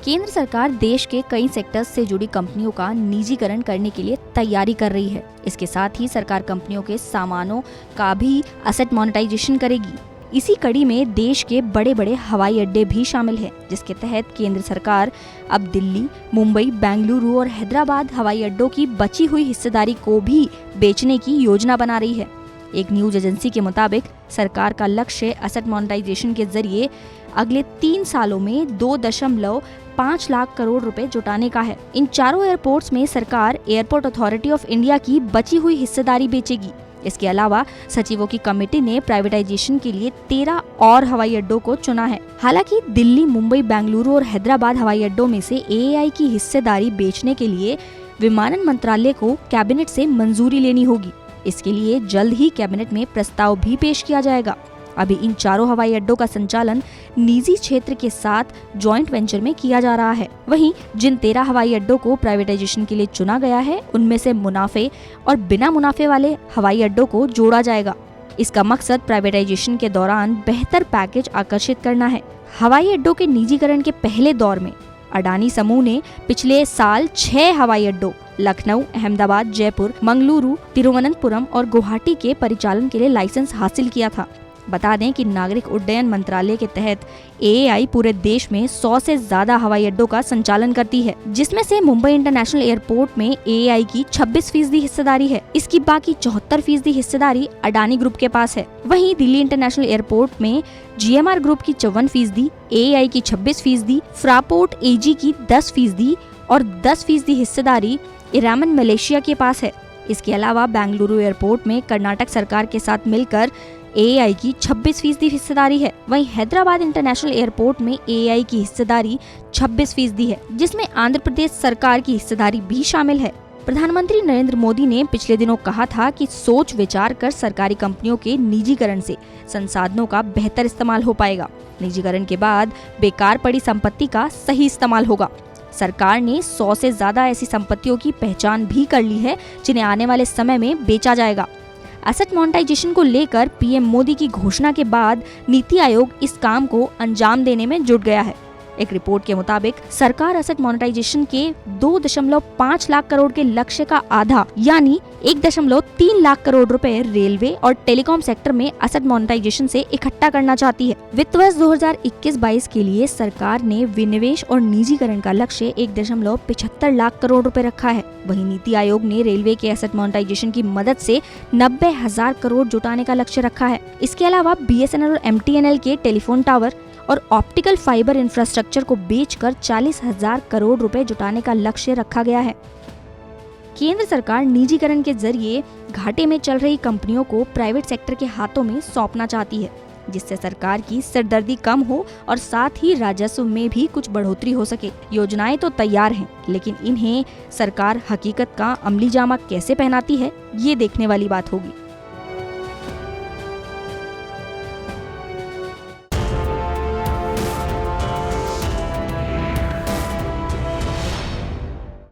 केंद्र सरकार देश के कई सेक्टर्स से जुड़ी कंपनियों का निजीकरण करने के लिए तैयारी कर रही है। इसके साथ ही सरकार कंपनियों के सामानों का भी एसेट मोनेटाइजेशन करेगी। इसी कड़ी में देश के बड़े बड़े हवाई अड्डे भी शामिल हैं, जिसके तहत केंद्र सरकार अब दिल्ली, मुंबई, बेंगलुरु और हैदराबाद हवाई अड्डों की बची हुई हिस्सेदारी को भी बेचने की योजना बना रही है। एक न्यूज एजेंसी के मुताबिक सरकार का लक्ष्य एसेट मोनेटाइजेशन के जरिए अगले 3 सालों में 2.5 लाख करोड़ रुपए जुटाने का है। इन चारों एयरपोर्ट्स में सरकार एयरपोर्ट अथॉरिटी ऑफ इंडिया की बची हुई हिस्सेदारी बेचेगी। इसके अलावा सचिवों की कमेटी ने प्राइवेटाइजेशन के लिए 13 और हवाई अड्डों को चुना है। हालांकि दिल्ली, मुंबई, बेंगलुरु और हैदराबाद हवाई अड्डों में से एएआई की हिस्सेदारी बेचने के लिए विमानन मंत्रालय को कैबिनेट से मंजूरी लेनी होगी। इसके लिए जल्द ही कैबिनेट में प्रस्ताव भी पेश किया जाएगा। अभी इन चारों हवाई अड्डों का संचालन निजी क्षेत्र के साथ जॉइंट वेंचर में किया जा रहा है। वहीं जिन 13 हवाई अड्डों को प्राइवेटाइजेशन के लिए चुना गया है, उनमें से मुनाफे और बिना मुनाफे वाले हवाई अड्डों को जोड़ा जाएगा। इसका मकसद प्राइवेटाइजेशन के दौरान बेहतर पैकेज आकर्षित करना है। हवाई अड्डों के निजीकरण के पहले दौर में अडानी समूह ने पिछले साल 6 हवाई अड्डों लखनऊ, अहमदाबाद, जयपुर, मंगलुरु, तिरुवनंतपुरम और गुवाहाटी के परिचालन के लिए लाइसेंस हासिल किया था। बता दें कि नागरिक उड्डयन मंत्रालय के तहत एएआई पूरे देश में 100 से ज्यादा हवाई अड्डों का संचालन करती है, जिसमें से मुंबई इंटरनेशनल एयरपोर्ट में एएआई की 26% हिस्सेदारी है। इसकी बाकी 74% हिस्सेदारी अडानी ग्रुप के पास है। वहीं दिल्ली इंटरनेशनल एयरपोर्ट में जीएमआर ग्रुप की 54%, एएआई की 26%, फ्रापोर्ट एजी की 10% और 10% हिस्सेदारी इरामन मलेशिया के पास है। इसके अलावा बेंगलुरु एयरपोर्ट में कर्नाटक सरकार के साथ मिलकर एएआई की 26% हिस्सेदारी है। वहीं हैदराबाद इंटरनेशनल एयरपोर्ट में एएआई की हिस्सेदारी 26% है, जिसमें आंध्र प्रदेश सरकार की हिस्सेदारी भी शामिल है। प्रधानमंत्री नरेंद्र मोदी ने पिछले दिनों कहा था कि सोच विचार कर सरकारी कंपनियों के निजीकरण से संसाधनों का बेहतर इस्तेमाल हो पाएगा। निजीकरण के बाद बेकार पड़ी संपत्ति का सही इस्तेमाल होगा। सरकार ने 100 से ज्यादा ऐसी संपत्तियों की पहचान भी कर ली है, जिन्हें आने वाले समय में बेचा जाएगा। एसेट मोनेटाइजेशन को लेकर पीएम मोदी की घोषणा के बाद नीति आयोग इस काम को अंजाम देने में जुट गया है। एक रिपोर्ट के मुताबिक सरकार एसेट मोनेटाइजेशन के 2.5 लाख करोड़ के लक्ष्य का आधा यानी 1.3 लाख करोड़ रुपए रेलवे और टेलीकॉम सेक्टर में एसेट मोनेटाइजेशन से इकट्ठा करना चाहती है। वित्त वर्ष 2021-22 के लिए सरकार ने विनिवेश और निजीकरण का लक्ष्य 1.75 लाख करोड़ रुपए रखा है। वहीं नीति आयोग ने रेलवे के एसेट मोनेटाइजेशन की मदद से 90,000 करोड़ जुटाने का लक्ष्य रखा है। इसके अलावा बीएसएनएल और एमटीएनएल के टेलीफोन टावर और ऑप्टिकल फाइबर इंफ्रास्ट्रक्चर को बेचकर 40,000 करोड़ रुपए जुटाने का लक्ष्य रखा गया है। केंद्र सरकार निजीकरण के जरिए घाटे में चल रही कंपनियों को प्राइवेट सेक्टर के हाथों में सौंपना चाहती है, जिससे सरकार की सिरदर्दी कम हो और साथ ही राजस्व में भी कुछ बढ़ोतरी हो सके। योजनाएं तो तैयार हैं, लेकिन इन्हें सरकार हकीकत का अमली जामा कैसे पहनाती है, ये देखने वाली बात होगी।